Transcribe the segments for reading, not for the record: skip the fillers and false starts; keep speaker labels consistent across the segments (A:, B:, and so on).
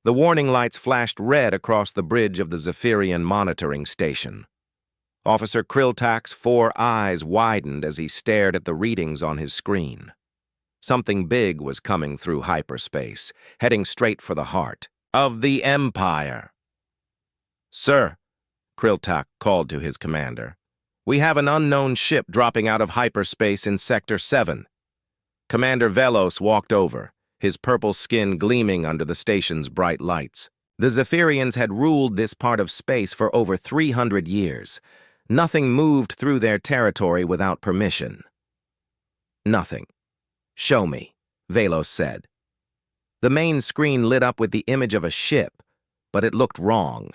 A: The warning lights flashed red across the bridge of the Zephyrian monitoring station. Officer Krilltak's 4 eyes widened as he stared at the readings on his screen. Something big was coming through hyperspace, heading straight for the heart of the Empire. "Sir," Krilltak called to his commander, "we have an unknown ship dropping out of hyperspace in Sector 7. Commander Velos walked over, his purple skin gleaming under the station's bright lights. The Zephyrians had ruled this part of space for over 300 years. Nothing moved through their territory without permission. "Nothing. Show me," Velos said. The main screen lit up with the image of a ship, but it looked wrong.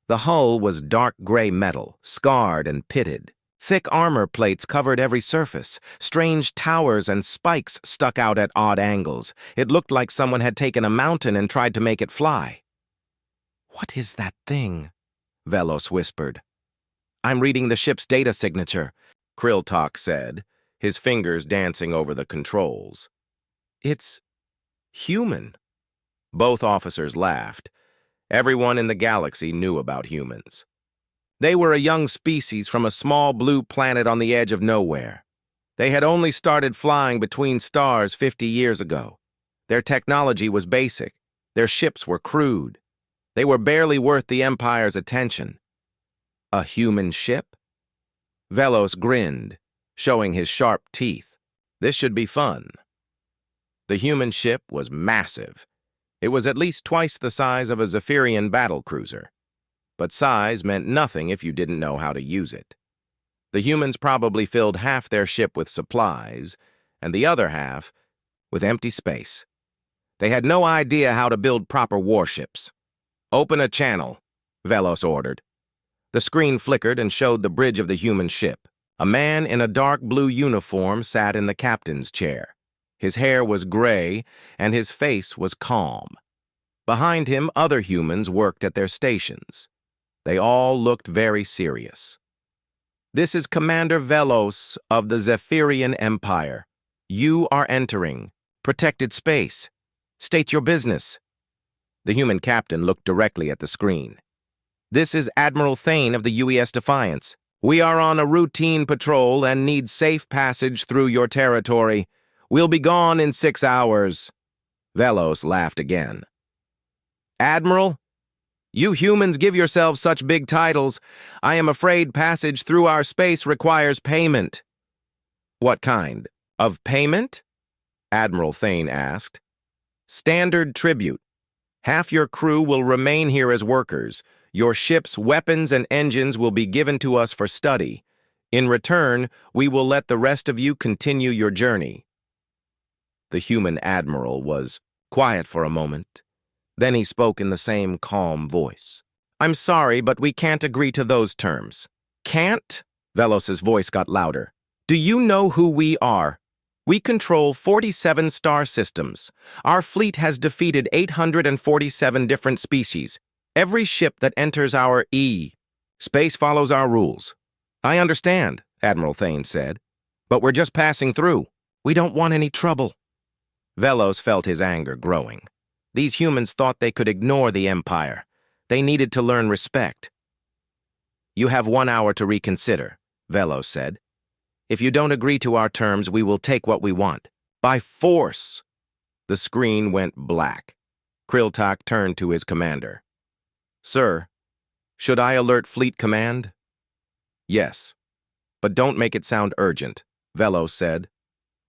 A: The hull was dark gray metal, scarred and pitted. Thick armor plates covered every surface. Strange towers and spikes stuck out at odd angles. It looked like someone had taken a mountain and tried to make it fly. "What is that thing?" Velos whispered. "I'm reading the ship's data signature," Krilltak said, his fingers dancing over the controls. "It's human." Both officers laughed. Everyone in the galaxy knew about humans. They were a young species from a small blue planet on the edge of nowhere. They had only started flying between stars 50 years ago. Their technology was basic. Their ships were crude. They were barely worth the Empire's attention. A human ship? Velos grinned, showing his sharp teeth. This should be fun. The human ship was massive. It was at least twice the size of a Zephyrian battlecruiser. But size meant nothing if you didn't know how to use it. The humans probably filled half their ship with supplies, and the other half with empty space. They had no idea how to build proper warships. "Open a channel," Velos ordered. The screen flickered and showed the bridge of the human ship. A man in a dark blue uniform sat in the captain's chair. His hair was gray, and his face was calm. Behind him, other humans worked at their stations. They all looked very serious. "This is Commander Velos of the Zephyrian Empire. You are entering protected space. State your business." The human captain looked directly at the screen. "This is Admiral Thane of the UES Defiance. We are on a routine patrol and need safe passage through your territory. We'll be gone in 6 hours." Velos laughed again. "Admiral? You humans give yourselves such big titles. I am afraid passage through our space requires payment." "What kind of payment?" Admiral Thane asked. "Standard tribute. Half your crew will remain here as workers. Your ship's weapons and engines will be given to us for study. In return, we will let the rest of you continue your journey." The human admiral was quiet for a moment. Then he spoke in the same calm voice. "I'm sorry, but we can't agree to those terms." "Can't?" Velos's voice got louder. "Do you know who we are? We control 47 star systems. Our fleet has defeated 847 different species. Every ship that enters our space follows our rules." "I understand," Admiral Thane said, "but we're just passing through. We don't want any trouble." Velos felt his anger growing. These humans thought they could ignore the Empire. They needed to learn respect. "You have 1 hour to reconsider," Velos said. "If you don't agree to our terms, we will take what we want. By force." The screen went black. Krilltak turned to his commander. "Sir, should I alert Fleet Command?" "Yes, but don't make it sound urgent," Velos said.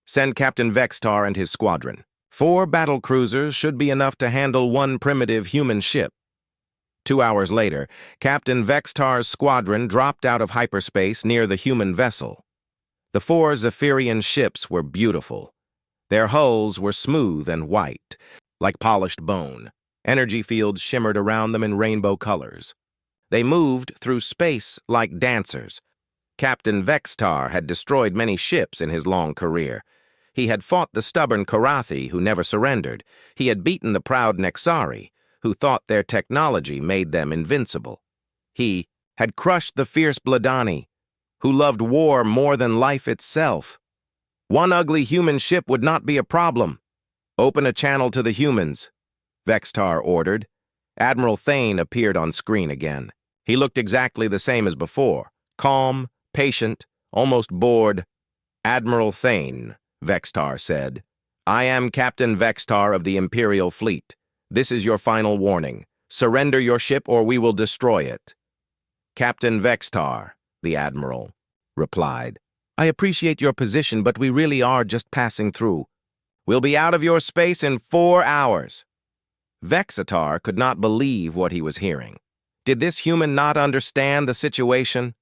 A: "Send Captain Vextar and his squadron. 4 battlecruisers should be enough to handle 1 primitive human ship." 2 hours later, Captain Vextar's squadron dropped out of hyperspace near the human vessel. The 4 Zephyrian ships were beautiful. Their hulls were smooth and white, like polished bone. Energy fields shimmered around them in rainbow colors. They moved through space like dancers. Captain Vextar had destroyed many ships in his long career. He had fought the stubborn Karathi, who never surrendered. He had beaten the proud Nexari, who thought their technology made them invincible. He had crushed the fierce Bladani, who loved war more than life itself. 1 ugly human ship would not be a problem. "Open a channel to the humans," Vextar ordered. Admiral Thane appeared on screen again. He looked exactly the same as before, calm, patient, almost bored. "Admiral Thane," Vextar said. "I am Captain Vextar of the Imperial Fleet. This is your final warning. Surrender your ship or we will destroy it." "Captain Vextar," the Admiral replied. "I appreciate your position, but we really are just passing through. We'll be out of your space in 4 hours." Vexatar could not believe what he was hearing. Did this human not understand the situation?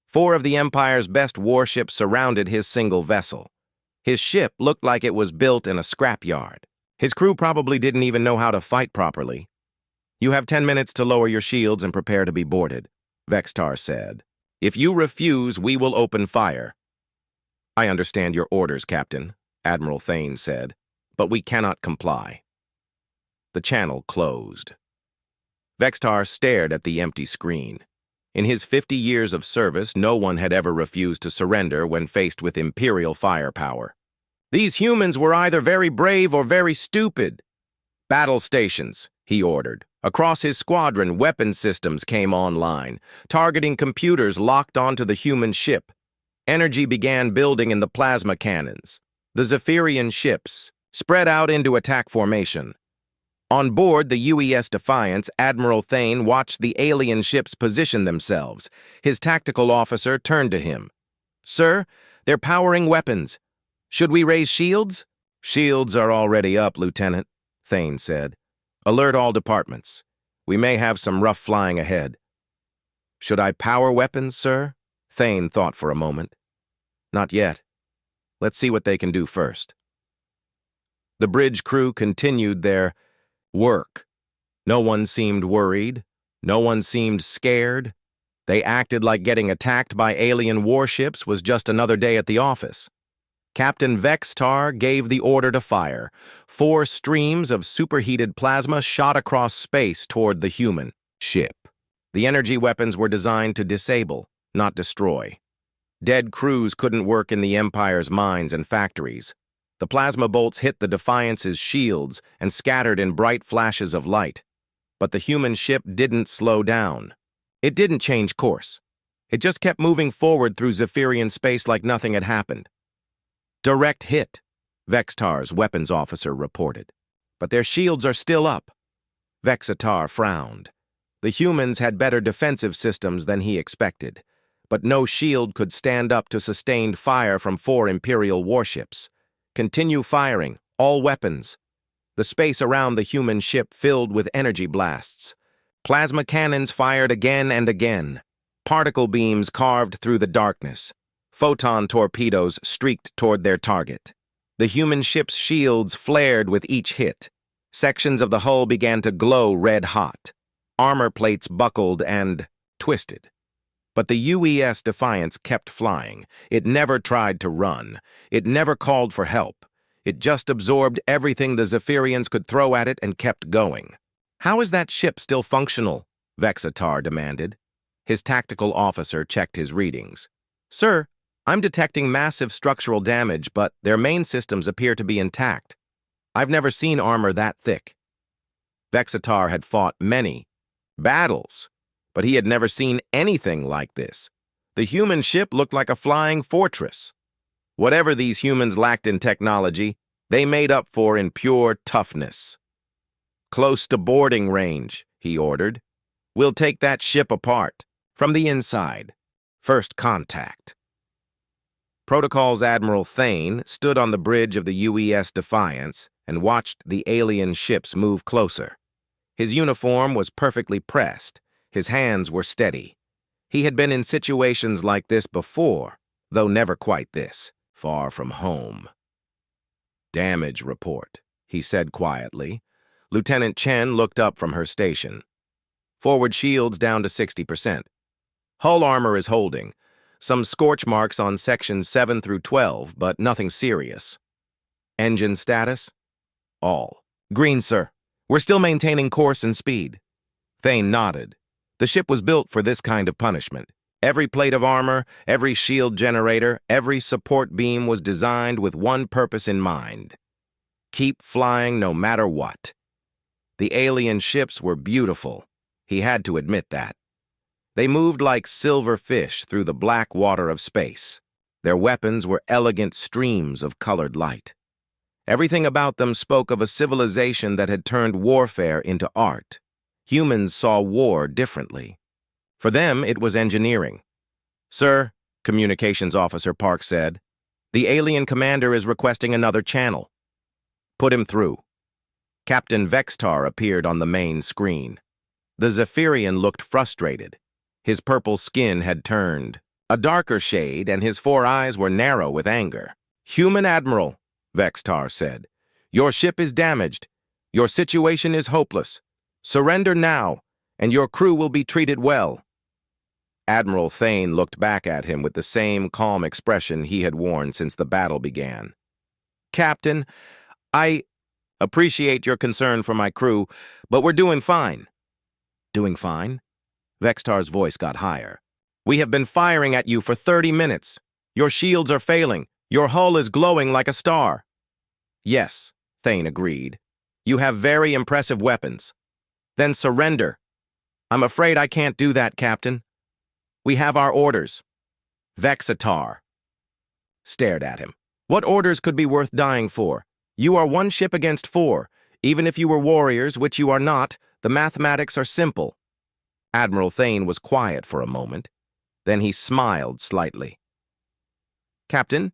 A: 4 of the Empire's best warships surrounded his single vessel. His ship looked like it was built in a scrapyard. His crew probably didn't even know how to fight properly. "You have 10 minutes to lower your shields and prepare to be boarded," Vextar said. "If you refuse, we will open fire." "I understand your orders, Captain," Admiral Thane said, "but we cannot comply." The channel closed. Vextar stared at the empty screen. In his 50 years of service, no one had ever refused to surrender when faced with Imperial firepower. These humans were either very brave or very stupid. "Battle stations," he ordered. Across his squadron, weapon systems came online, targeting computers locked onto the human ship. Energy began building in the plasma cannons. The Zephyrian ships spread out into attack formation. On board the UES Defiance, Admiral Thane watched the alien ships position themselves. His tactical officer turned to him. "Sir, they're powering weapons. Should we raise shields?" "Shields are already up, Lieutenant," Thane said. "Alert all departments. We may have some rough flying ahead." "Should I power weapons, sir?" Thane thought for a moment. "Not yet. Let's see what they can do first." The bridge crew continued their work. No one seemed worried. No one seemed scared. They acted like getting attacked by alien warships was just another day at the office. Captain Vextar gave the order to fire. 4 streams of superheated plasma shot across space toward the human ship. The energy weapons were designed to disable, not destroy. Dead crews couldn't work in the Empire's mines and factories. The plasma bolts hit the Defiance's shields and scattered in bright flashes of light. But the human ship didn't slow down. It didn't change course. It just kept moving forward through Zephyrian space like nothing had happened. "Direct hit," Vextar's weapons officer reported. "But their shields are still up." Vexatar frowned. The humans had better defensive systems than he expected, but no shield could stand up to sustained fire from 4 Imperial warships. "Continue firing, all weapons." The space around the human ship filled with energy blasts. Plasma cannons fired again and again. Particle beams carved through the darkness. Photon torpedoes streaked toward their target. The human ship's shields flared with each hit. Sections of the hull began to glow red-hot. Armor plates buckled and twisted. But the UES Defiance kept flying. It never tried to run. It never called for help. It just absorbed everything the Zephyrians could throw at it and kept going. "How is that ship still functional?" Vexatar demanded. His tactical officer checked his readings. "Sir, I'm detecting massive structural damage, but their main systems appear to be intact. I've never seen armor that thick." Vexatar had fought many battles, but he had never seen anything like this. The human ship looked like a flying fortress. Whatever these humans lacked in technology, they made up for in pure toughness. "Close to boarding range," he ordered. "We'll take that ship apart, from the inside. First contact." Protocol's Admiral Thane stood on the bridge of the UES Defiance and watched the alien ships move closer. His uniform was perfectly pressed. His hands were steady. He had been in situations like this before, though never quite this, far from home. "Damage report," he said quietly. Lieutenant Chen looked up from her station. "Forward shields down to 60%. Hull armor is holding. Some scorch marks on sections 7 through 12, but nothing serious." "Engine status?" "All green, sir. We're still maintaining course and speed." Thane nodded. The ship was built for this kind of punishment. Every plate of armor, every shield generator, every support beam was designed with one purpose in mind: keep flying no matter what. The alien ships were beautiful. He had to admit that. They moved like silver fish through the black water of space. Their weapons were elegant streams of colored light. Everything about them spoke of a civilization that had turned warfare into art. Humans saw war differently. For them, it was engineering. "Sir," Communications Officer Park said, "the alien commander is requesting another channel." "Put him through." Captain Vextar appeared on the main screen. The Zephyrian looked frustrated. His purple skin had turned a darker shade, and his 4 eyes were narrow with anger. "Human Admiral," Vextar said, "your ship is damaged. Your situation is hopeless. Surrender now, and your crew will be treated well." Admiral Thane looked back at him with the same calm expression he had worn since the battle began. "Captain, I appreciate your concern for my crew, but we're doing fine." "Doing fine?" Vextar's voice got higher. "We have been firing at you for 30 minutes. Your shields are failing. Your hull is glowing like a star." "Yes," Thane agreed. "You have very impressive weapons." "Then surrender." "I'm afraid I can't do that, Captain. We have our orders." Vexatar stared at him. "What orders could be worth dying for? You are 1 ship against 4. Even if you were warriors, which you are not, the mathematics are simple." Admiral Thane was quiet for a moment. Then he smiled slightly. "Captain,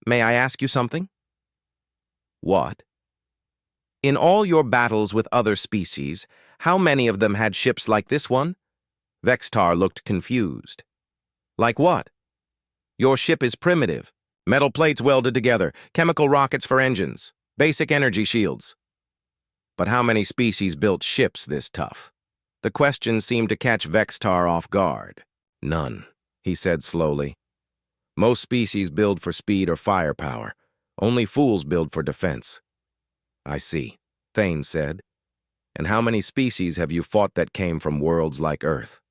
A: may I ask you something?" "What?" "In all your battles with other species, how many of them had ships like this one?" Vextar looked confused. "Like what?" "Your ship is primitive. Metal plates welded together, chemical rockets for engines, basic energy shields." "But how many species built ships this tough?" The question seemed to catch Vextar off guard. "None," he said slowly. "Most species build for speed or firepower. Only fools build for defense." "I see," Thane said. "And how many species have you fought that came from worlds like Earth?"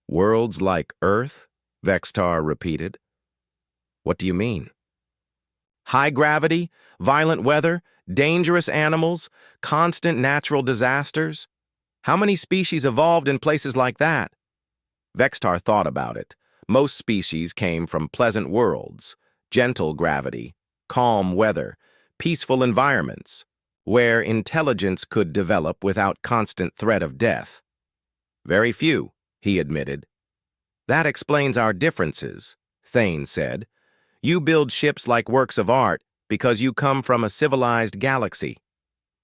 A: "Worlds like Earth?" Vextar repeated. "What do you mean?" "High gravity, violent weather, dangerous animals, constant natural disasters. How many species evolved in places like that?" Vextar thought about it. Most species came from pleasant worlds, gentle gravity, calm weather, peaceful environments, where intelligence could develop without constant threat of death. "Very few," he admitted. "That explains our differences," Thane said. "You build ships like works of art because you come from a civilized galaxy.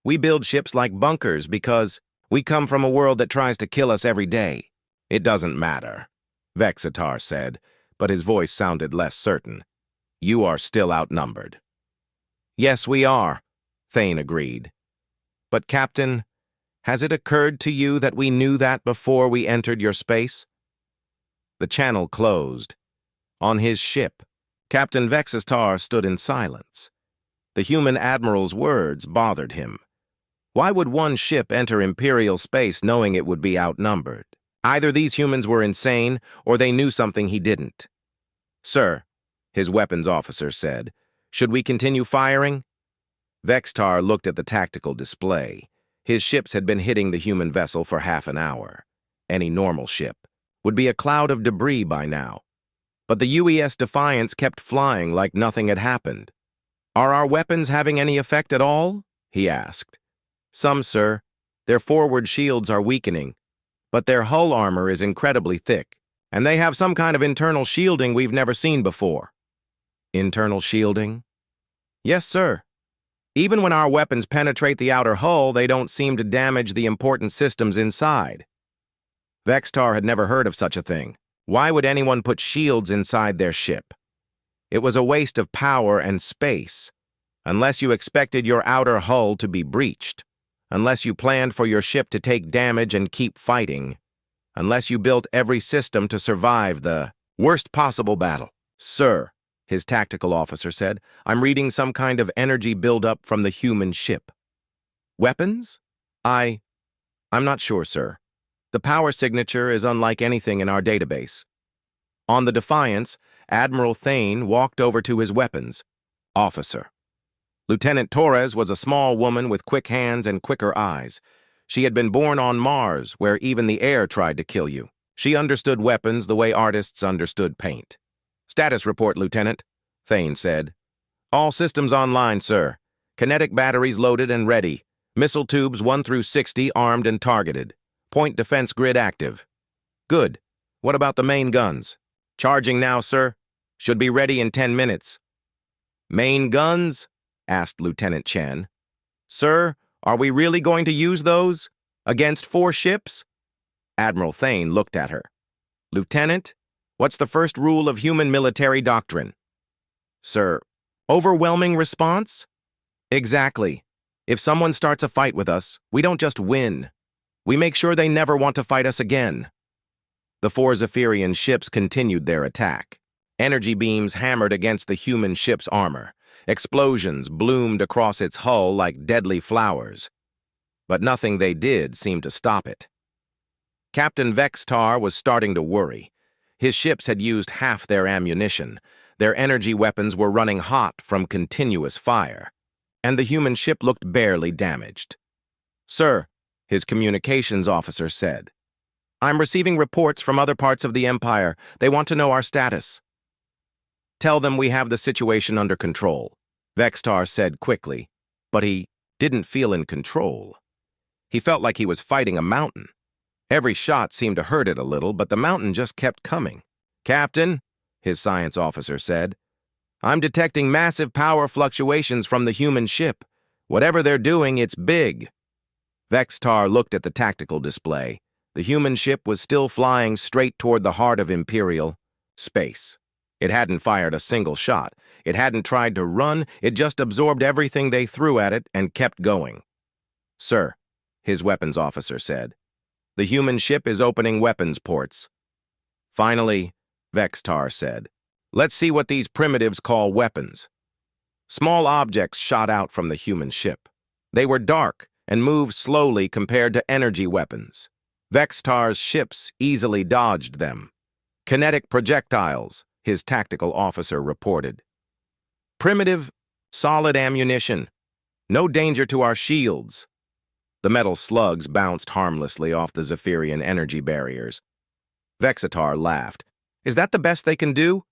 A: We build ships like bunkers because we come from a world that tries to kill us every day." "It doesn't matter," Vexatar said, but his voice sounded less certain. "You are still outnumbered." "Yes, we are," Thane agreed. "But, Captain, has it occurred to you that we knew that before we entered your space?" The channel closed. On his ship, Captain Vexatar stood in silence. The human admiral's words bothered him. Why would one ship enter Imperial space knowing it would be outnumbered? Either these humans were insane, or they knew something he didn't. "Sir," his weapons officer said, "should we continue firing?" Vextar looked at the tactical display. His ships had been hitting the human vessel for half an hour. Any normal ship would be a cloud of debris by now. But the UES Defiance kept flying like nothing had happened. "Are our weapons having any effect at all?" he asked. "Some, sir. Their forward shields are weakening, but their hull armor is incredibly thick, and they have some kind of internal shielding we've never seen before." "Internal shielding?" "Yes, sir. Even when our weapons penetrate the outer hull, they don't seem to damage the important systems inside." Vextar had never heard of such a thing. Why would anyone put shields inside their ship? It was a waste of power and space, unless you expected your outer hull to be breached, unless you planned for your ship to take damage and keep fighting, unless you built every system to survive the worst possible battle. "Sir," his tactical officer said, "I'm reading some kind of energy buildup from the human ship." "Weapons?" I'm not sure, sir. The power signature is unlike anything in our database." On the Defiance, Admiral Thane walked over to his weapons. "Officer, Lieutenant Torres was a small woman with quick hands and quicker eyes. She had been born on Mars, where even the air tried to kill you. She understood weapons the way artists understood paint. "Status report, Lieutenant," Thane said. "All systems online, sir. Kinetic batteries loaded and ready. Missile tubes 1 through 60 armed and targeted. Point defense grid active." "Good. What about the main guns?" "Charging now, sir. Should be ready in 10 minutes. "Main guns?" asked Lieutenant Chen. "Sir, are we really going to use those? Against 4 ships?" Admiral Thane looked at her. "Lieutenant, what's the first rule of human military doctrine?" "Sir, overwhelming response?" "Exactly. If someone starts a fight with us, we don't just win. We make sure they never want to fight us again." The 4 Zephyrian ships continued their attack. Energy beams hammered against the human ship's armor. Explosions bloomed across its hull like deadly flowers. But nothing they did seemed to stop it. Captain Vextar was starting to worry. His ships had used half their ammunition. Their energy weapons were running hot from continuous fire. And the human ship looked barely damaged. "Sir," his communications officer said, "I'm receiving reports from other parts of the Empire. They want to know our status." "Tell them we have the situation under control," Vextar said quickly, but he didn't feel in control. He felt like he was fighting a mountain. Every shot seemed to hurt it a little, but the mountain just kept coming. "Captain," his science officer said, "I'm detecting massive power fluctuations from the human ship. Whatever they're doing, it's big." Vextar looked at the tactical display. The human ship was still flying straight toward the heart of Imperial space. It hadn't fired a single shot. It hadn't tried to run. It just absorbed everything they threw at it and kept going. "Sir," his weapons officer said, "the human ship is opening weapons ports." Finally, Vextar said, "Let's see what these primitives call weapons." Small objects shot out from the human ship. They were dark and moved slowly compared to energy weapons. Vextar's ships easily dodged them. "Kinetic projectiles," his tactical officer reported. "Primitive, solid ammunition. No danger to our shields." The metal slugs bounced harmlessly off the Zephyrian energy barriers. Vexatar laughed. "Is that the best they can do?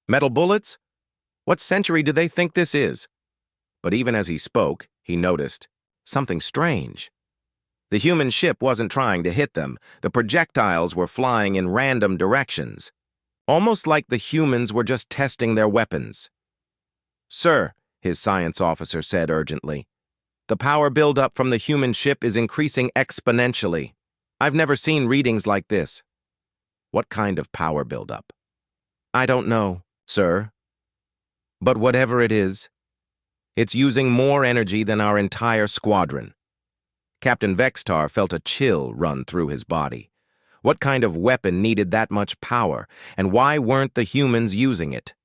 A: Metal bullets? What century do they think this is?" But even as he spoke, he noticed something strange. The human ship wasn't trying to hit them. The projectiles were flying in random directions, almost like the humans were just testing their weapons. "Sir," his science officer said urgently, "the power buildup from the human ship is increasing exponentially. I've never seen readings like this." "What kind of power buildup?" "I don't know, sir. But whatever it is, it's using more energy than our entire squadron." Captain Vextar felt a chill run through his body. What kind of weapon needed that much power, and why weren't the humans using it?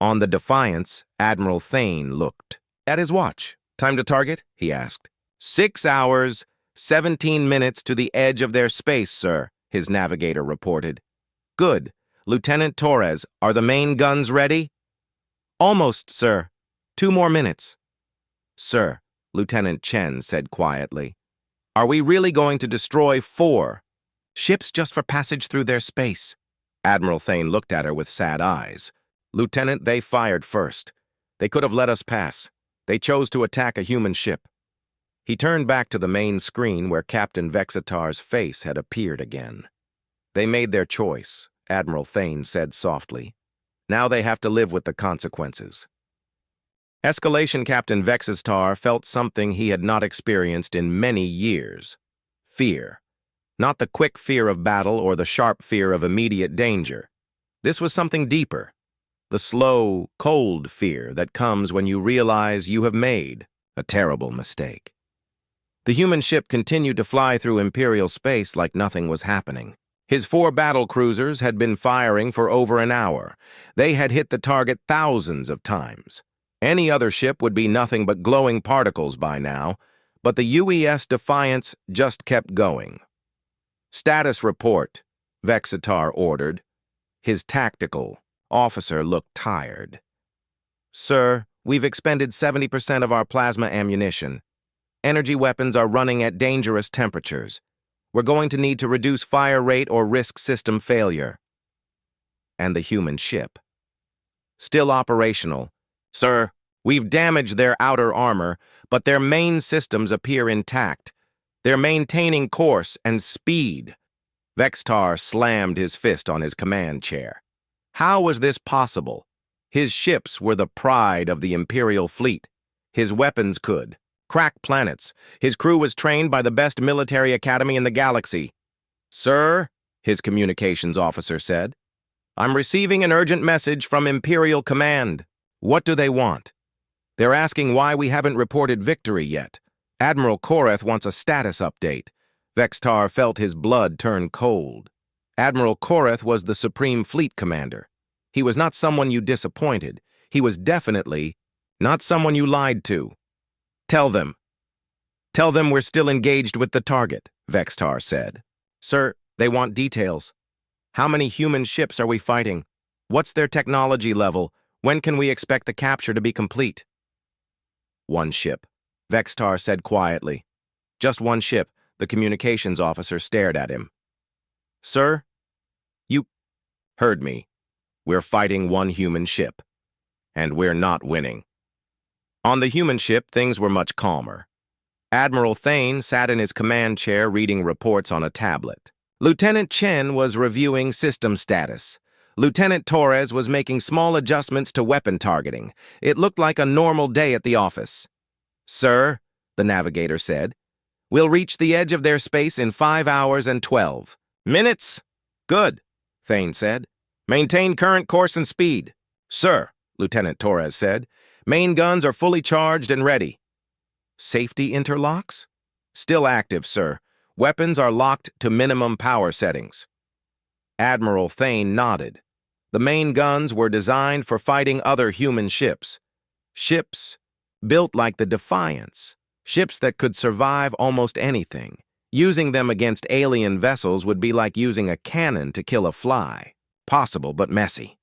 A: On the Defiance, Admiral Thane looked at his watch. "Time to target?" he asked. 6 hours, 17 minutes to the edge of their space, sir," his navigator reported. "Good. Lieutenant Torres, are the main guns ready?" "Almost, sir. 2 more minutes." "Sir," Lieutenant Chen said quietly, "are we really going to destroy 4 ships just for passage through their space?" Admiral Thane looked at her with sad eyes. "Lieutenant, they fired first. They could have let us pass. They chose to attack a human ship." He turned back to the main screen where Captain Vexatar's face had appeared again. "They made their choice," Admiral Thane said softly. "Now they have to live with the consequences." Escalation Captain Vexatar felt something he had not experienced in many years. Fear. Not the quick fear of battle or the sharp fear of immediate danger. This was something deeper. The slow, cold fear that comes when you realize you have made a terrible mistake. The human ship continued to fly through Imperial space like nothing was happening. His 4 battle cruisers had been firing for over an hour. They had hit the target thousands of times. Any other ship would be nothing but glowing particles by now, but the UES Defiance just kept going. "Status report," Vexatar ordered. His tactical officer looked tired. "Sir, We've expended 70% of our plasma ammunition. Energy weapons are running at dangerous temperatures. We're going to need to reduce fire rate or risk system failure. And the human ship. Still operational. Sir, we've damaged their outer armor, but their main systems appear intact. They're maintaining course and speed. Vextar slammed his fist on his command chair. How was this possible? His ships were the pride of the Imperial fleet. His weapons could crack planets. His crew was trained by the best military academy in the galaxy. Sir, his communications officer said, I'm receiving an urgent message from Imperial Command. What do they want? They're asking why we haven't reported victory yet. Admiral Koreth wants a status update. Vextar felt his blood turn cold. Admiral Koreth was the Supreme Fleet Commander. He was not someone you disappointed. He was definitely not someone you lied to. Tell them. Tell them we're still engaged with the target, Vextar said. Sir, they want details. How many human ships are we fighting? What's their technology level? When can we expect the capture to be complete? One ship, Vextar said quietly. Just one ship, the communications officer stared at him. Sir, you heard me. We're fighting one human ship, and we're not winning. On the human ship, things were much calmer. Admiral Thane sat in his command chair reading reports on a tablet. Lieutenant Chen was reviewing system status. Lieutenant Torres was making small adjustments to weapon targeting. It looked like a normal day at the office. Sir, the navigator said, we'll reach the edge of their space in 5 hours and 12 minutes. Good, Thane said. Maintain current course and speed. Sir, Lieutenant Torres said, main guns are fully charged and ready. Safety interlocks? Still active, sir. Weapons are locked to minimum power settings. Admiral Thane nodded. The main guns were designed for fighting other human ships. Ships built like the Defiance. Ships that could survive almost anything. Using them against alien vessels would be like using a cannon to kill a fly. Possible, but messy.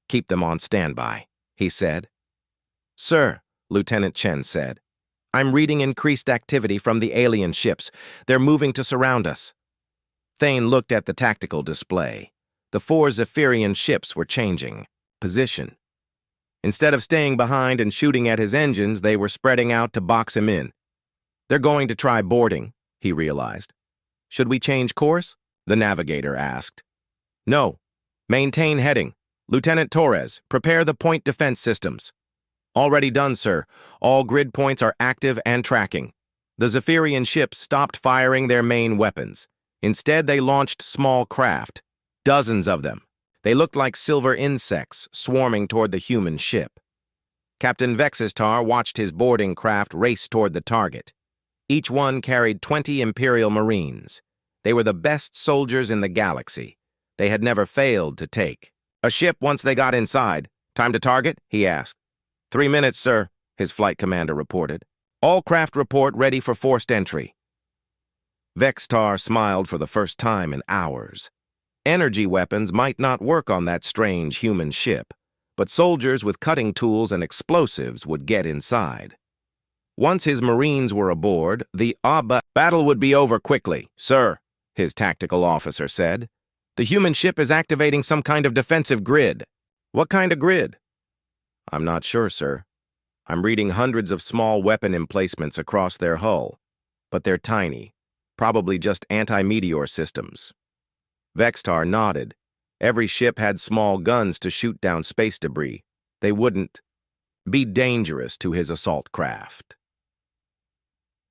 A: Keep them on standby, he said. Sir, Lieutenant Chen said, I'm reading increased activity from the alien ships. They're moving to surround us. Thane looked at the tactical display. The 4 Zephyrian ships were changing position. Instead of staying behind and shooting at his engines, they were spreading out to box him in. They're going to try boarding, he realized. Should we change course? The navigator asked. No. Maintain heading. Lieutenant Torres, prepare the point defense systems. Already done, sir. All grid points are active and tracking. The Zephyrian ships stopped firing their main weapons. Instead, they launched small craft. Dozens of them. They looked like silver insects swarming toward the human ship. Captain Vexistar watched his boarding craft race toward the target. Each one carried 20 Imperial Marines. They were the best soldiers in the galaxy. They had never failed to take a ship once they got inside. Time to target? He asked. 3 minutes, sir, his flight commander reported. All craft report ready for forced entry. Vextar smiled for the first time in hours. Energy weapons might not work on that strange human ship, but soldiers with cutting tools and explosives would get inside. Once his Marines were aboard, the battle would be over quickly, sir, his tactical officer said. The human ship is activating some kind of defensive grid. What kind of grid? I'm not sure, sir. I'm reading hundreds of small weapon emplacements across their hull, but they're tiny, probably just anti-meteor systems. Vextar nodded. Every ship had small guns to shoot down space debris. They wouldn't be dangerous to his assault craft.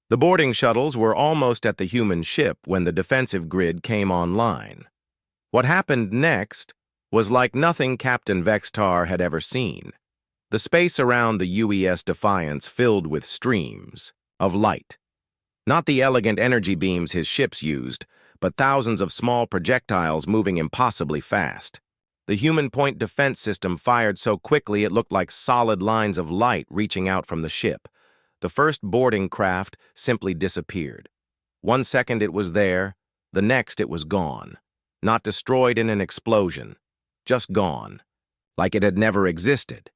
A: The boarding shuttles were almost at the human ship when the defensive grid came online. What happened next was like nothing Captain Vextar had ever seen. The space around the UES Defiance filled with streams of light. Not the elegant energy beams his ships used, but thousands of small projectiles moving impossibly fast. The human point defense system fired so quickly it looked like solid lines of light reaching out from the ship. The first boarding craft simply disappeared. 1 second it was there, the next it was gone. Not destroyed in an explosion, just gone, like it had never existed.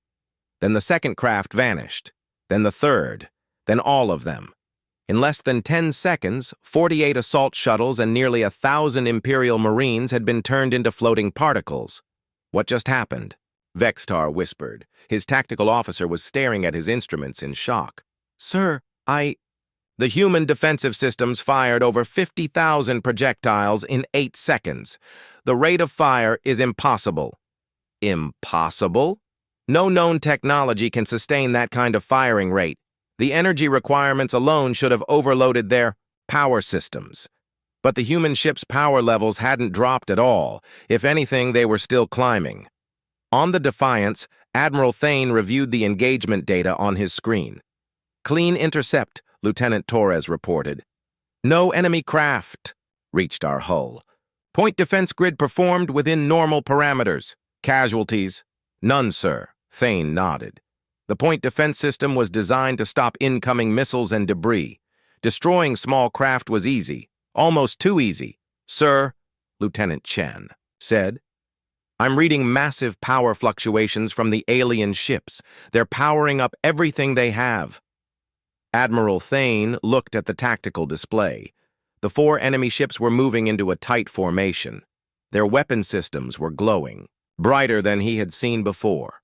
A: Then the second craft vanished. Then the third. Then all of them. In less than 10 seconds, 48 assault shuttles and nearly 1,000 Imperial Marines had been turned into floating particles. What just happened? Vextar whispered. His tactical officer was staring at his instruments in shock. Sir, The human defensive systems fired over 50,000 projectiles in 8 seconds. The rate of fire is impossible. Impossible? No known technology can sustain that kind of firing rate. The energy requirements alone should have overloaded their power systems. But the human ship's power levels hadn't dropped at all. If anything, they were still climbing. On the Defiance, Admiral Thane reviewed the engagement data on his screen. Clean intercept, Lieutenant Torres reported. No enemy craft reached our hull. Point defense grid performed within normal parameters. Casualties? None, sir. Thane nodded. The point defense system was designed to stop incoming missiles and debris. Destroying small craft was easy. Almost too easy. Sir, Lieutenant Chen said. I'm reading massive power fluctuations from the alien ships. They're powering up everything they have. Admiral Thane looked at the tactical display. The 4 enemy ships were moving into a tight formation. Their weapon systems were glowing, brighter than he had seen before.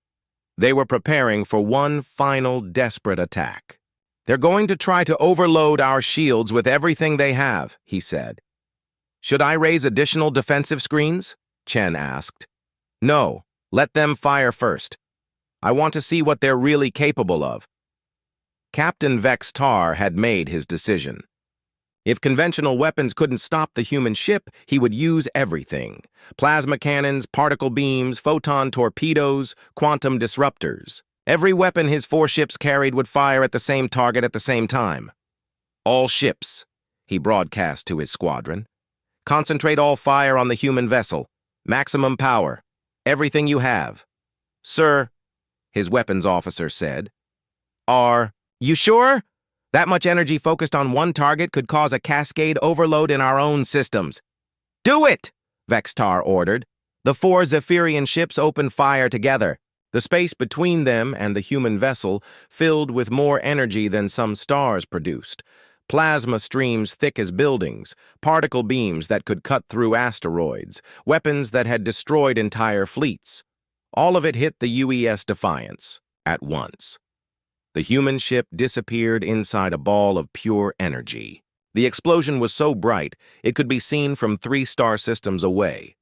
A: They were preparing for one final desperate attack. They're going to try to overload our shields with everything they have, he said. Should I raise additional defensive screens? Chen asked. No, let them fire first. I want to see what they're really capable of. Captain Vextar had made his decision. If conventional weapons couldn't stop the human ship, he would use everything. Plasma cannons, particle beams, photon torpedoes, quantum disruptors. Every weapon his 4 ships carried would fire at the same target at the same time. All ships, he broadcast to his squadron. Concentrate all fire on the human vessel. Maximum power. Everything you have. Sir, his weapons officer said. Are you sure? That much energy focused on one target could cause a cascade overload in our own systems. Do it! Vextar ordered. The 4 Zephyrian ships opened fire together. The space between them and the human vessel filled with more energy than some stars produced. Plasma streams thick as buildings, particle beams that could cut through asteroids, weapons that had destroyed entire fleets. All of it hit the UES Defiance at once. The human ship disappeared inside a ball of pure energy. The explosion was so bright, it could be seen from 3 star systems away.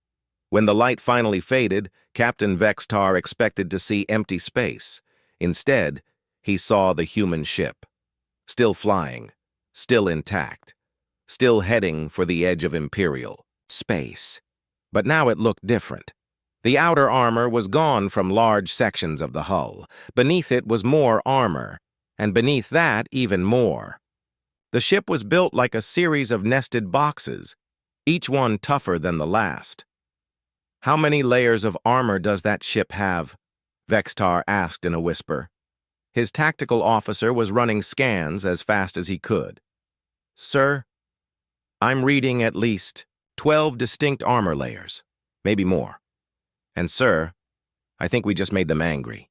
A: When the light finally faded, Captain Vextar expected to see empty space. Instead, he saw the human ship. Still flying, still intact, still heading for the edge of Imperial space. But now it looked different. The outer armor was gone from large sections of the hull. Beneath it was more armor, and beneath that even more. The ship was built like a series of nested boxes, each one tougher than the last. How many layers of armor does that ship have? Vextar asked in a whisper. His tactical officer was running scans as fast as he could. Sir, I'm reading at least 12 distinct armor layers, maybe more. And, sir, I think we just made them angry.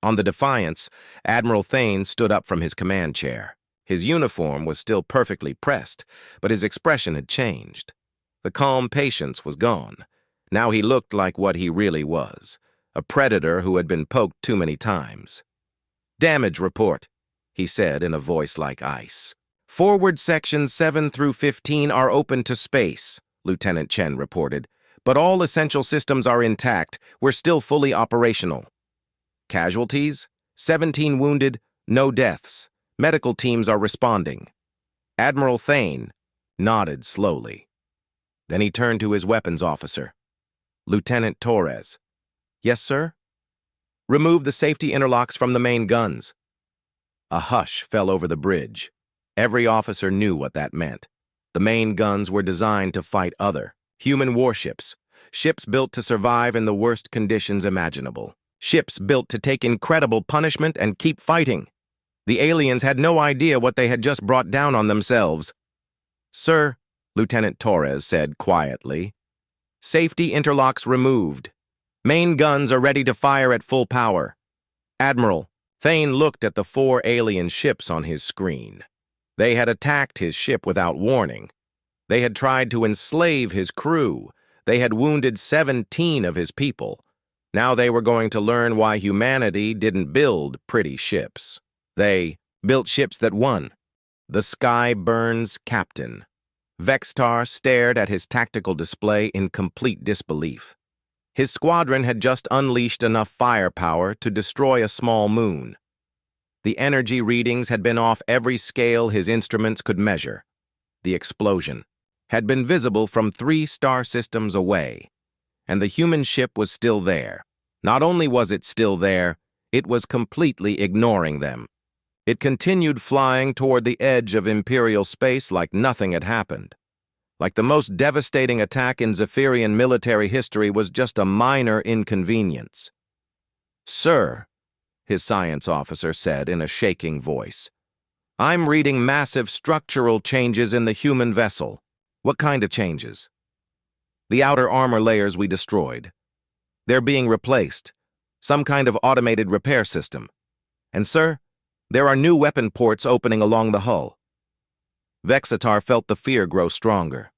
A: On the Defiance, Admiral Thane stood up from his command chair. His uniform was still perfectly pressed, but his expression had changed. The calm patience was gone. Now he looked like what he really was, a predator who had been poked too many times. Damage report, he said in a voice like ice. Forward sections 7 through 15 are open to space, Lieutenant Chen reported. But all essential systems are intact. We're still fully operational. Casualties? 17 wounded, no deaths. Medical teams are responding. Admiral Thane nodded slowly. Then he turned to his weapons officer. Lieutenant Torres. Yes, sir? Remove the safety interlocks from the main guns. A hush fell over the bridge. Every officer knew what that meant. The main guns were designed to fight other human warships, ships built to survive in the worst conditions imaginable, ships built to take incredible punishment and keep fighting. The aliens had no idea what they had just brought down on themselves. Sir, Lieutenant Torres said quietly, safety interlocks removed. Main guns are ready to fire at full power. Admiral, Thane looked at the 4 alien ships on his screen. They had attacked his ship without warning. They had tried to enslave his crew. They had wounded 17 of his people. Now they were going to learn why humanity didn't build pretty ships. They built ships that won. The Sky Burns captain. Vextar stared at his tactical display in complete disbelief. His squadron had just unleashed enough firepower to destroy a small moon. The energy readings had been off every scale his instruments could measure. The explosion had been visible from 3 star systems away, and the human ship was still there. Not only was it still there, it was completely ignoring them. It continued flying toward the edge of Imperial space like nothing had happened. Like the most devastating attack in Zephyrian military history was just a minor inconvenience. "Sir," his science officer said in a shaking voice, "I'm reading massive structural changes in the human vessel." "What kind of changes?" "The outer armor layers we destroyed. They're being replaced. Some kind of automated repair system. And sir, there are new weapon ports opening along the hull." Vexatar felt the fear grow stronger.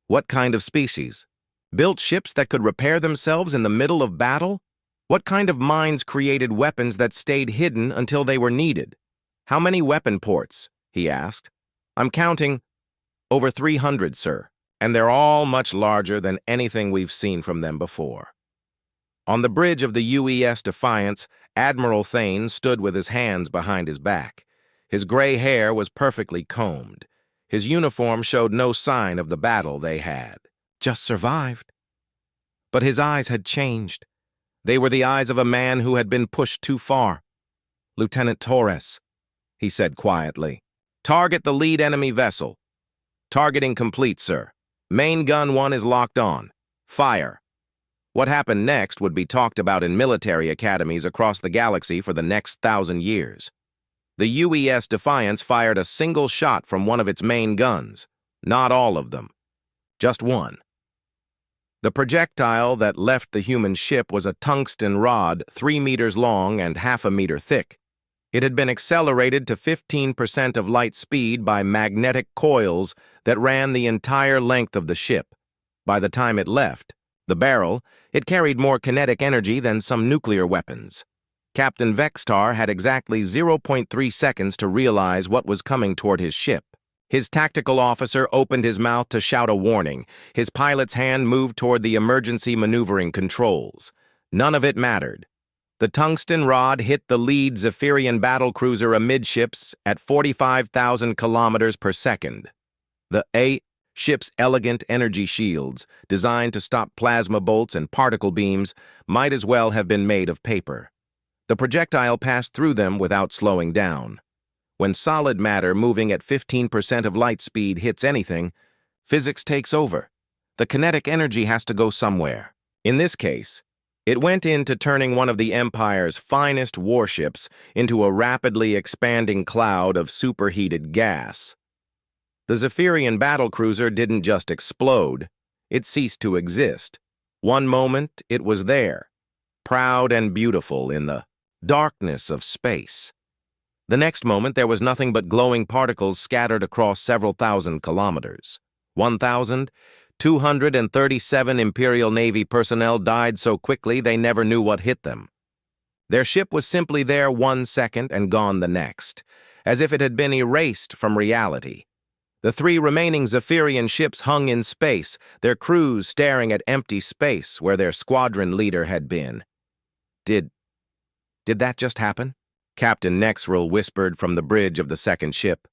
A: What kind of species? Built ships that could repair themselves in the middle of battle? What kind of minds created weapons that stayed hidden until they were needed? "How many weapon ports?" he asked. "I'm counting." "Over 300, sir, and they're all much larger than anything we've seen from them before." On the bridge of the UES Defiance, Admiral Thane stood with his hands behind his back. His gray hair was perfectly combed. His uniform showed no sign of the battle they had just survived. But his eyes had changed. They were the eyes of a man who had been pushed too far. "Lieutenant Torres," he said quietly, "target the lead enemy vessel." "Targeting complete, sir. Main gun 1 is locked on. Fire." What happened next would be talked about in military academies across the galaxy for the next 1,000 years. The UES Defiance fired a single shot from one of its main guns. Not all of them. Just one. The projectile that left the human ship was a tungsten rod 3 meters long and half a meter thick. It had been accelerated to 15% of light speed by magnetic coils that ran the entire length of the ship. By the time it left the barrel, it carried more kinetic energy than some nuclear weapons. Captain Vextar had exactly 0.3 seconds to realize what was coming toward his ship. His tactical officer opened his mouth to shout a warning. His pilot's hand moved toward the emergency maneuvering controls. None of it mattered. The tungsten rod hit the lead Zephyrian battlecruiser amidships at 45,000 kilometers per second. The ship's elegant energy shields, designed to stop plasma bolts and particle beams, might as well have been made of paper. The projectile passed through them without slowing down. When solid matter moving at 15% of light speed hits anything, physics takes over. The kinetic energy has to go somewhere. In this case, it went into turning one of the Empire's finest warships into a rapidly expanding cloud of superheated gas. The Zephyrian battlecruiser didn't just explode, it ceased to exist. One moment it was there, proud and beautiful in the darkness of space. The next moment there was nothing but glowing particles scattered across several thousand kilometers. 1,237 Imperial Navy personnel died so quickly they never knew what hit them. Their ship was simply there 1 second and gone the next, as if it had been erased from reality. The 3 remaining Zephyrian ships hung in space, their crews staring at empty space where their squadron leader had been. Did that just happen? Captain Nexrel whispered from the bridge of the second ship.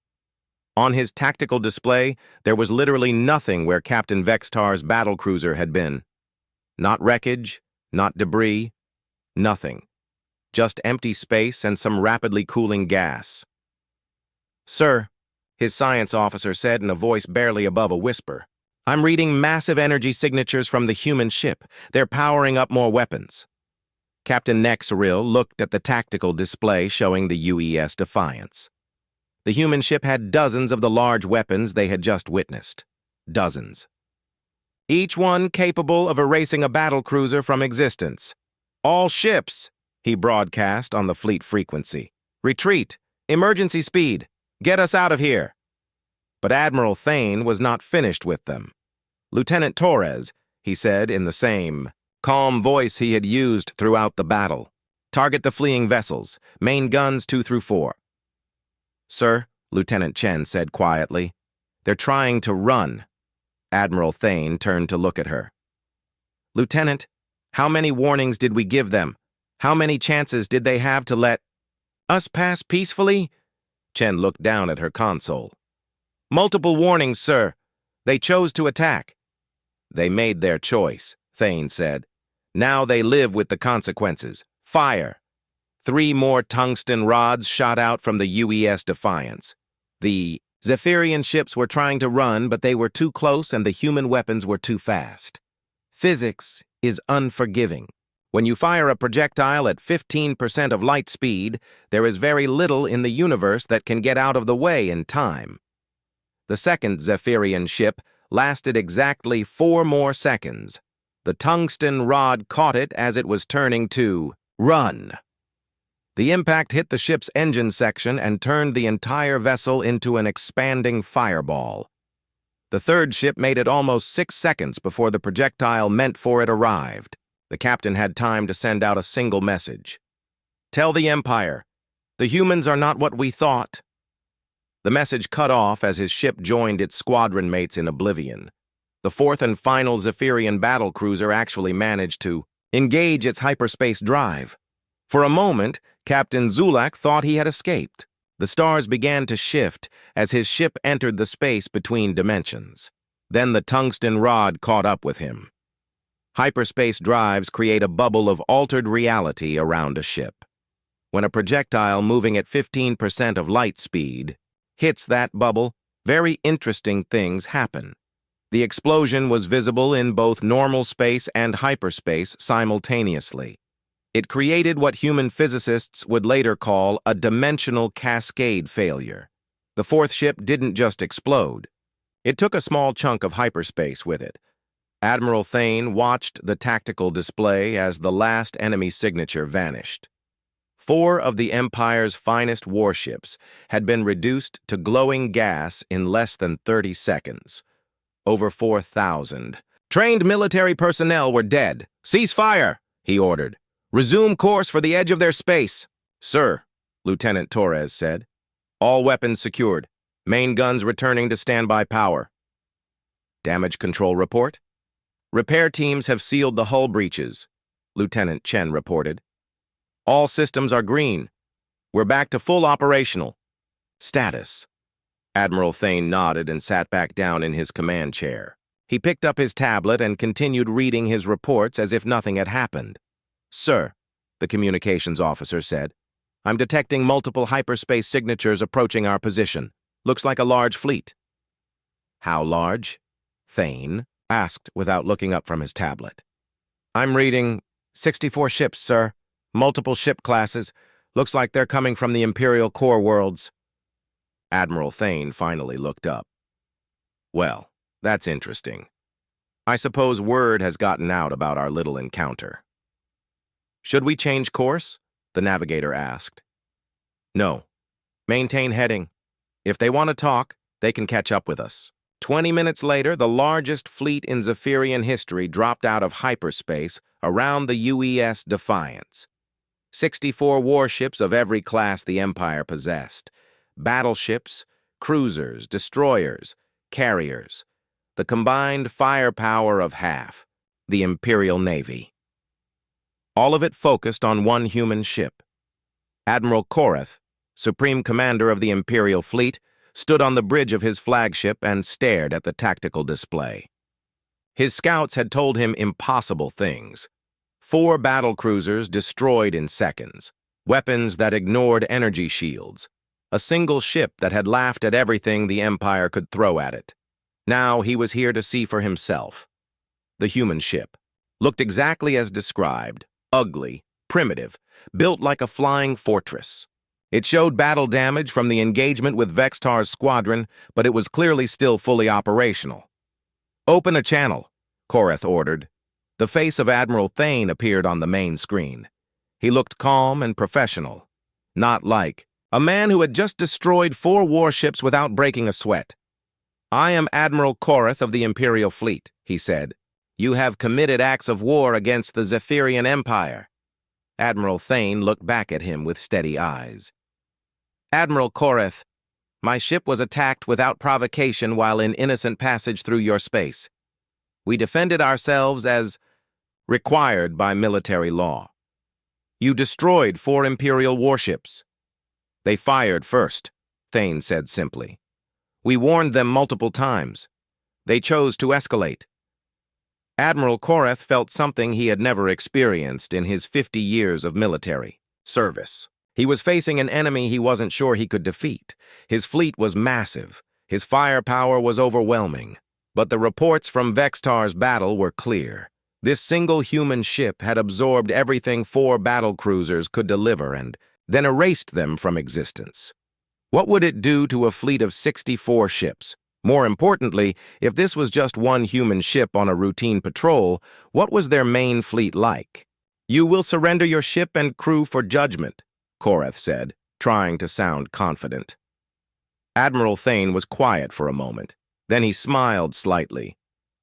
A: On his tactical display, there was literally nothing where Captain Vextar's battlecruiser had been. Not wreckage, not debris, nothing. Just empty space and some rapidly cooling gas. "Sir," his science officer said in a voice barely above a whisper, "I'm reading massive energy signatures from the human ship. They're powering up more weapons." Captain Nexrel looked at the tactical display showing the UES Defiance. The human ship had dozens of the large weapons they had just witnessed. Dozens. Each one capable of erasing a battlecruiser from existence. "All ships," he broadcast on the fleet frequency. "Retreat! Emergency speed! Get us out of here!" But Admiral Thane was not finished with them. "Lieutenant Torres," he said in the same calm voice he had used throughout the battle, "target the fleeing vessels, main guns 2 through 4. "Sir," Lieutenant Chen said quietly, "they're trying to run." Admiral Thane turned to look at her. "Lieutenant, how many warnings did we give them? How many chances did they have to let us pass peacefully?" Chen looked down at her console. "Multiple warnings, sir. They chose to attack." "They made their choice," Thane said. "Now they live with the consequences. Fire." 3 more tungsten rods shot out from the UES Defiance. The Zephyrian ships were trying to run, but they were too close and the human weapons were too fast. Physics is unforgiving. When you fire a projectile at 15% of light speed, there is very little in the universe that can get out of the way in time. The second Zephyrian ship lasted exactly 4 more seconds. The tungsten rod caught it as it was turning to run. The impact hit the ship's engine section and turned the entire vessel into an expanding fireball. The third ship made it almost 6 seconds before the projectile meant for it arrived. The captain had time to send out a single message. "Tell the Empire, the humans are not what we thought." The message cut off as his ship joined its squadron mates in oblivion. The 4th and final Zephyrian battlecruiser actually managed to engage its hyperspace drive. For a moment, Captain Zulak thought he had escaped. The stars began to shift as his ship entered the space between dimensions. Then the tungsten rod caught up with him. Hyperspace drives create a bubble of altered reality around a ship. When a projectile moving at 15% of light speed hits that bubble, very interesting things happen. The explosion was visible in both normal space and hyperspace simultaneously. It created what human physicists would later call a dimensional cascade failure. The 4th ship didn't just explode. It took a small chunk of hyperspace with it. Admiral Thane watched the tactical display as the last enemy signature vanished. 4 of the Empire's finest warships had been reduced to glowing gas in less than 30 seconds. Over 4,000 trained military personnel were dead. "Cease fire," he ordered. "Resume course for the edge of their space." "Sir," Lieutenant Torres said. "All weapons secured. Main guns returning to standby power." "Damage control report?" "Repair teams have sealed the hull breaches," Lieutenant Chen reported. "All systems are green. We're back to full operational." "Status." Admiral Thane nodded and sat back down in his command chair. He picked up his tablet and continued reading his reports as if nothing had happened. "Sir," the communications officer said, "I'm detecting multiple hyperspace signatures approaching our position. Looks like a large fleet." "How large?" Thane asked without looking up from his tablet. "I'm reading 64 ships, sir. Multiple ship classes. Looks like they're coming from the Imperial core worlds." Admiral Thane finally looked up. "Well, that's interesting. I suppose word has gotten out about our little encounter." "Should we change course?" the navigator asked. "No. Maintain heading. If they want to talk, they can catch up with us." 20 minutes later, the largest fleet in Zephyrian history dropped out of hyperspace around the UES Defiance. 64 warships of every class the Empire possessed. Battleships, cruisers, destroyers, carriers. The combined firepower of half, the Imperial Navy. All of it focused on one human ship. Admiral Korath, Supreme Commander of the Imperial Fleet, stood on the bridge of his flagship and stared at the tactical display. His scouts had told him impossible things. 4 battlecruisers destroyed in seconds, weapons that ignored energy shields, a single ship that had laughed at everything the Empire could throw at it. Now he was here to see for himself. The human ship looked exactly as described, ugly, primitive, built like a flying fortress. It showed battle damage from the engagement with Vextar's squadron, but it was clearly still fully operational. "Open a channel," Korath ordered. The face of Admiral Thane appeared on the main screen. He looked calm and professional, not like a man who had just destroyed 4 warships without breaking a sweat. "I am Admiral Korath of the Imperial Fleet," he said. "You have committed acts of war against the Zephyrian Empire." Admiral Thane looked back at him with steady eyes. "Admiral Korath, my ship was attacked without provocation while in innocent passage through your space. We defended ourselves as required by military law. You destroyed 4 Imperial warships." "They fired first," Thane said simply. "We warned them multiple times. They chose to escalate." Admiral Korath felt something he had never experienced in his 50 years of military service. He was facing an enemy he wasn't sure he could defeat. His fleet was massive. His firepower was overwhelming. But the reports from Vextar's battle were clear. This single human ship had absorbed everything 4 battlecruisers could deliver and then erased them from existence. What would it do to a fleet of 64 ships? More importantly, if this was just one human ship on a routine patrol, what was their main fleet like? "You will surrender your ship and crew for judgment," Korath said, trying to sound confident. Admiral Thane was quiet for a moment. Then he smiled slightly.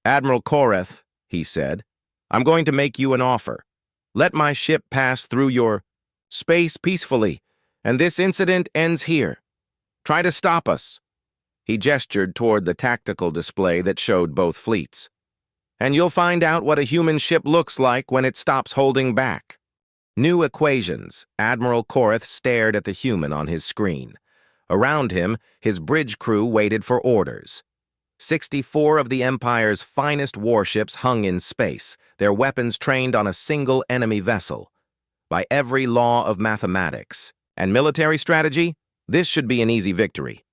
A: "Admiral Korath," he said, "I'm going to make you an offer. Let my ship pass through your space peacefully, and this incident ends here. Try to stop us." He gestured toward the tactical display that showed both fleets. "And you'll find out what a human ship looks like when it stops holding back." New equations. Admiral Korath stared at the human on his screen. Around him, his bridge crew waited for orders. 64 of the Empire's finest warships hung in space, their weapons trained on a single enemy vessel. By every law of mathematics and military strategy, this should be an easy victory.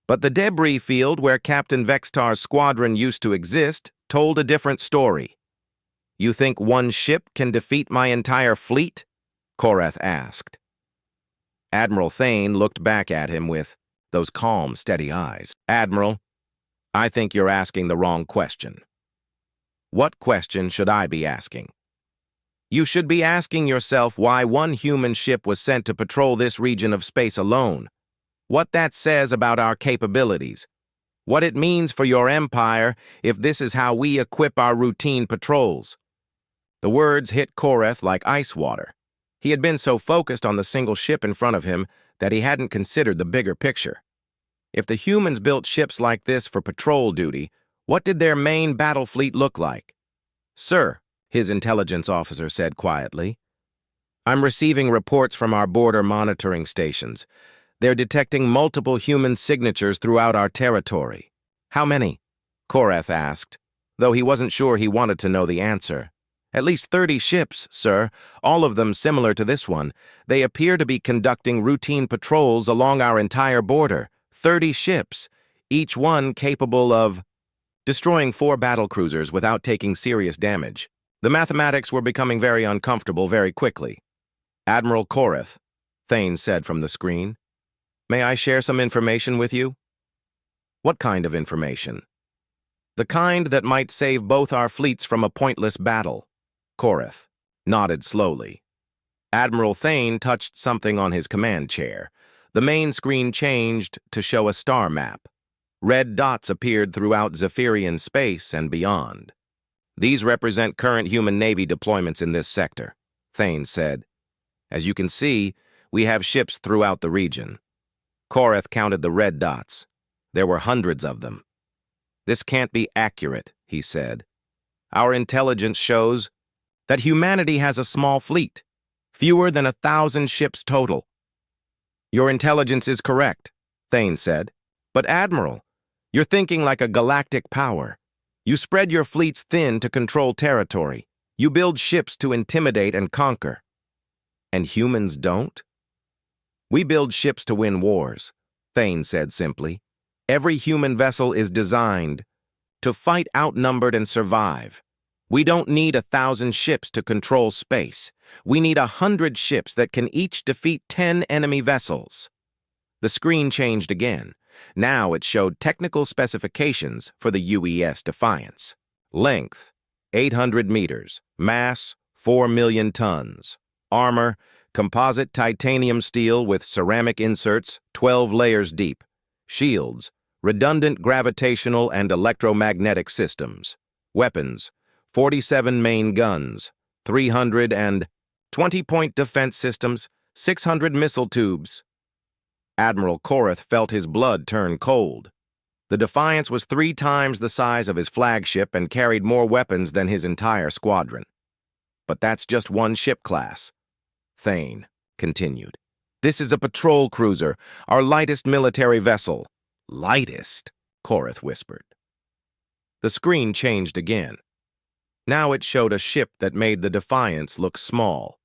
A: But the debris field where Captain Vextar's squadron used to exist told a different story. "You think one ship can defeat my entire fleet?" Korath asked. Admiral Thane looked back at him with those calm, steady eyes. "Admiral, I think you're asking the wrong question." "What question should I be asking?" "You should be asking yourself why one human ship was sent to patrol this region of space alone. What that says about our capabilities. What it means for your empire if this is how we equip our routine patrols." The words hit Korath like ice water. He had been so focused on the single ship in front of him that he hadn't considered the bigger picture. If the humans built ships like this for patrol duty, what did their main battle fleet look like? "Sir," his intelligence officer said quietly, "I'm receiving reports from our border monitoring stations. They're detecting multiple human signatures throughout our territory." "How many?" Korath asked, though he wasn't sure he wanted to know the answer. "At least 30 ships, sir, all of them similar to this one. They appear to be conducting routine patrols along our entire border. 30 ships, each one capable of destroying 4 battlecruisers without taking serious damage." The mathematics were becoming very uncomfortable very quickly. "Admiral Korath," Thane said from the screen, "may I share some information with you?" "What kind of information?" "The kind that might save both our fleets from a pointless battle." Korath nodded slowly. Admiral Thane touched something on his command chair. The main screen changed to show a star map. Red dots appeared throughout Zephyrian space and beyond. "These represent current human Navy deployments in this sector," Thane said. "As you can see, we have ships throughout the region." Korath counted the red dots. There were hundreds of them. "This can't be accurate," he said. "Our intelligence shows that humanity has a small fleet, fewer than 1,000 ships total." "Your intelligence is correct," Thane said. "But Admiral, you're thinking like a galactic power. You spread your fleets thin to control territory. You build ships to intimidate and conquer. And humans don't?" "We build ships to win wars," Thane said simply. "Every human vessel is designed to fight outnumbered and survive. We don't need 1,000 ships to control space. We need 100 ships that can each defeat 10 enemy vessels." The screen changed again. Now it showed technical specifications for the UES Defiance. Length, 800 meters. Mass, 4 million tons. Armor, Composite titanium steel with ceramic inserts 12 layers deep. Shields, redundant gravitational and electromagnetic systems. Weapons, 47 main guns, 320-point defense systems, 600 missile tubes. Admiral Korath felt his blood turn cold. The Defiance was 3 times the size of his flagship and carried more weapons than his entire squadron. But that's just one ship class. Thane continued. This is a patrol cruiser, our lightest military vessel. Lightest, Korath whispered. The screen changed again. Now it showed a ship that made the Defiance look small.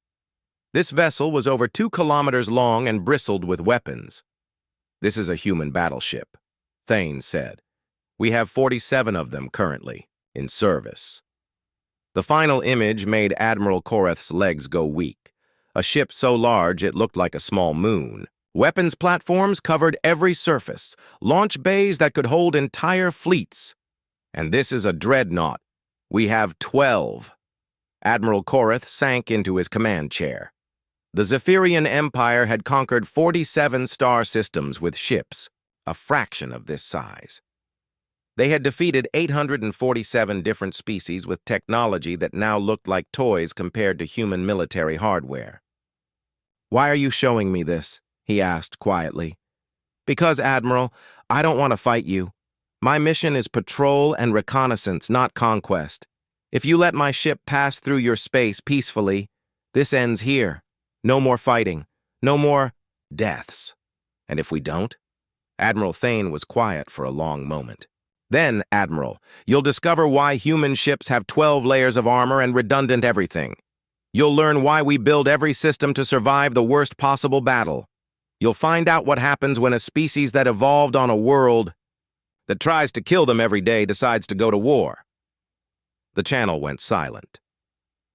A: This vessel was over 2 kilometers long and bristled with weapons. This is a human battleship, Thane said. We have 47 of them currently in service. The final image made Admiral Korath's legs go weak. A ship so large it looked like a small moon. Weapons platforms covered every surface, launch bays that could hold entire fleets. And this is a dreadnought. We have 12. Admiral Korath sank into his command chair. The Zephyrian Empire had conquered 47 star systems with ships, a fraction of this size. They had defeated 847 different species with technology that now looked like toys compared to human military hardware. Why are you showing me this? He asked quietly. Because, Admiral, I don't want to fight you. My mission is patrol and reconnaissance, not conquest. If you let my ship pass through your space peacefully, this ends here. No more fighting. No more deaths. And if we don't? Admiral Thane was quiet for a long moment. Then, Admiral, you'll discover why human ships have 12 layers of armor and redundant everything. You'll learn why we build every system to survive the worst possible battle. You'll find out what happens when a species that evolved on a world that tries to kill them every day decides to go to war. The channel went silent.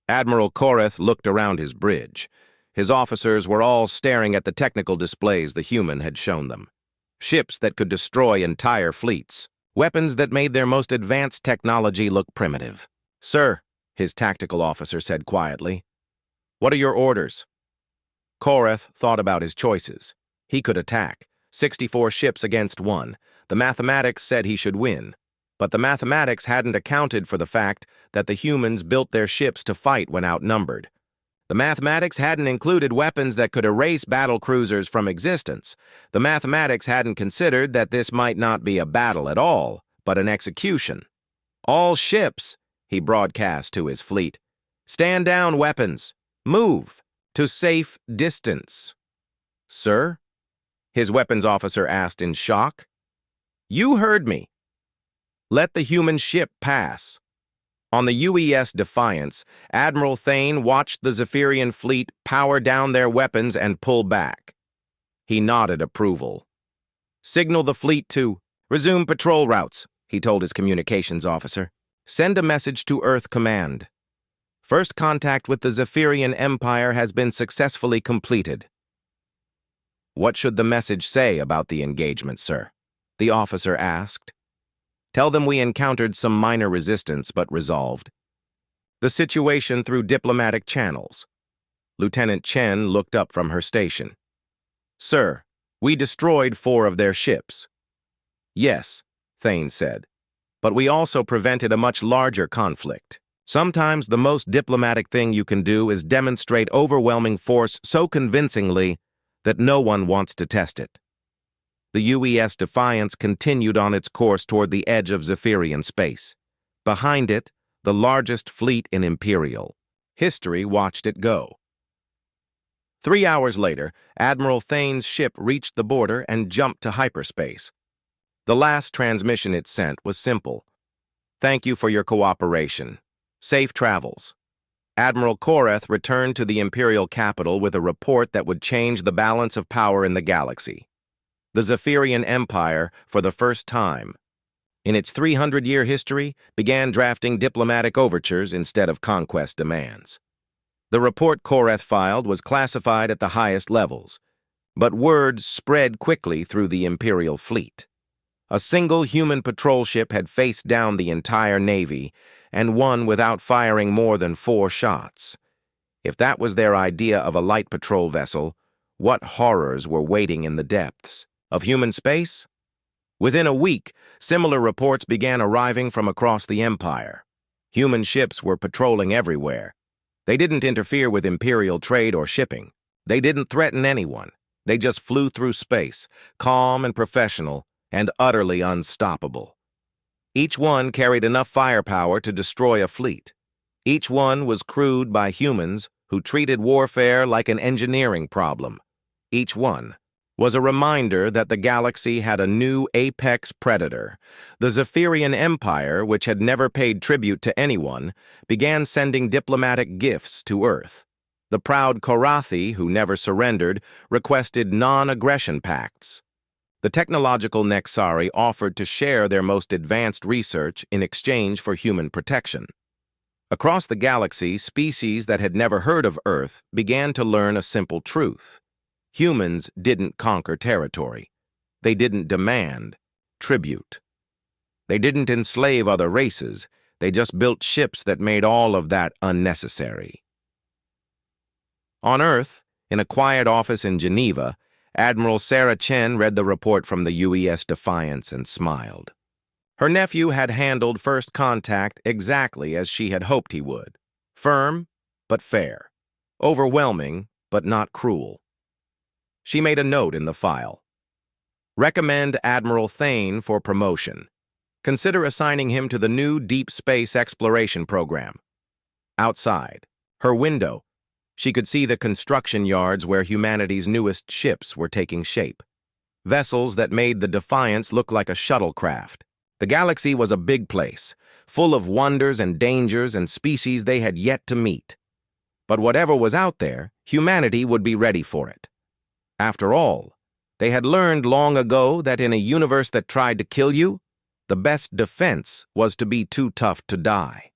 A: Admiral Korath looked around his bridge. His officers were all staring at the technical displays the human had shown them. Ships that could destroy entire fleets. Weapons that made their most advanced technology look primitive. Sir, his tactical officer said quietly, what are your orders? Korath thought about his choices. He could attack. 64 ships against 1. The mathematics said he should win. But the mathematics hadn't accounted for the fact that the humans built their ships to fight when outnumbered. The mathematics hadn't included weapons that could erase battle cruisers from existence. The mathematics hadn't considered that this might not be a battle at all, but an execution. All ships, he broadcast to his fleet. Stand down, weapons. Move to safe distance. Sir? His weapons officer asked in shock. You heard me. Let the human ship pass. On the UES Defiance, Admiral Thane watched the Zephyrian fleet power down their weapons and pull back. He nodded approval. Signal the fleet to resume patrol routes, he told his communications officer. Send a message to Earth Command. First contact with the Zephyrian Empire has been successfully completed. What should the message say about the engagement, sir? The officer asked. Tell them we encountered some minor resistance but resolved the situation through diplomatic channels. Lieutenant Chen looked up from her station. Sir, we destroyed 4 of their ships. Yes, Thane said, but we also prevented a much larger conflict. Sometimes the most diplomatic thing you can do is demonstrate overwhelming force so convincingly that no one wants to test it. The UES Defiance continued on its course toward the edge of Zephyrian space. Behind it, the largest fleet in Imperial. History watched it go. 3 hours later, Admiral Thane's ship reached the border and jumped to hyperspace. The last transmission it sent was simple. Thank you for your cooperation. Safe travels. Admiral Korath returned to the Imperial capital with a report that would change the balance of power in the galaxy. The Zephyrian Empire, for the first time in its 300-year history, began drafting diplomatic overtures instead of conquest demands. The report Korath filed was classified at the highest levels, but word spread quickly through the Imperial fleet. A single human patrol ship had faced down the entire Navy and won without firing more than 4 shots. If that was their idea of a light patrol vessel, what horrors were waiting in the depths? Of human space? Within a week, similar reports began arriving from across the Empire. Human ships were patrolling everywhere. They didn't interfere with Imperial trade or shipping. They didn't threaten anyone. They just flew through space, calm and professional, and utterly unstoppable. Each one carried enough firepower to destroy a fleet. Each one was crewed by humans who treated warfare like an engineering problem. Each one was a reminder that the galaxy had a new apex predator. The Zephyrian Empire, which had never paid tribute to anyone, began sending diplomatic gifts to Earth. The proud Korathi, who never surrendered, requested non-aggression pacts. The technological Nexari offered to share their most advanced research in exchange for human protection. Across the galaxy, species that had never heard of Earth began to learn a simple truth. Humans didn't conquer territory. They didn't demand tribute. They didn't enslave other races. They just built ships that made all of that unnecessary. On Earth, in a quiet office in Geneva, Admiral Sarah Chen read the report from the UES Defiance and smiled. Her nephew had handled first contact exactly as she had hoped he would. Firm, but fair. Overwhelming, but not cruel. She made a note in the file. Recommend Admiral Thane for promotion. Consider assigning him to the new deep space exploration program. Outside, her window, she could see the construction yards where humanity's newest ships were taking shape. Vessels that made the Defiance look like a shuttlecraft. The galaxy was a big place, full of wonders and dangers and species they had yet to meet. But whatever was out there, humanity would be ready for it. After all, they had learned long ago that in a universe that tried to kill you, the best defense was to be too tough to die.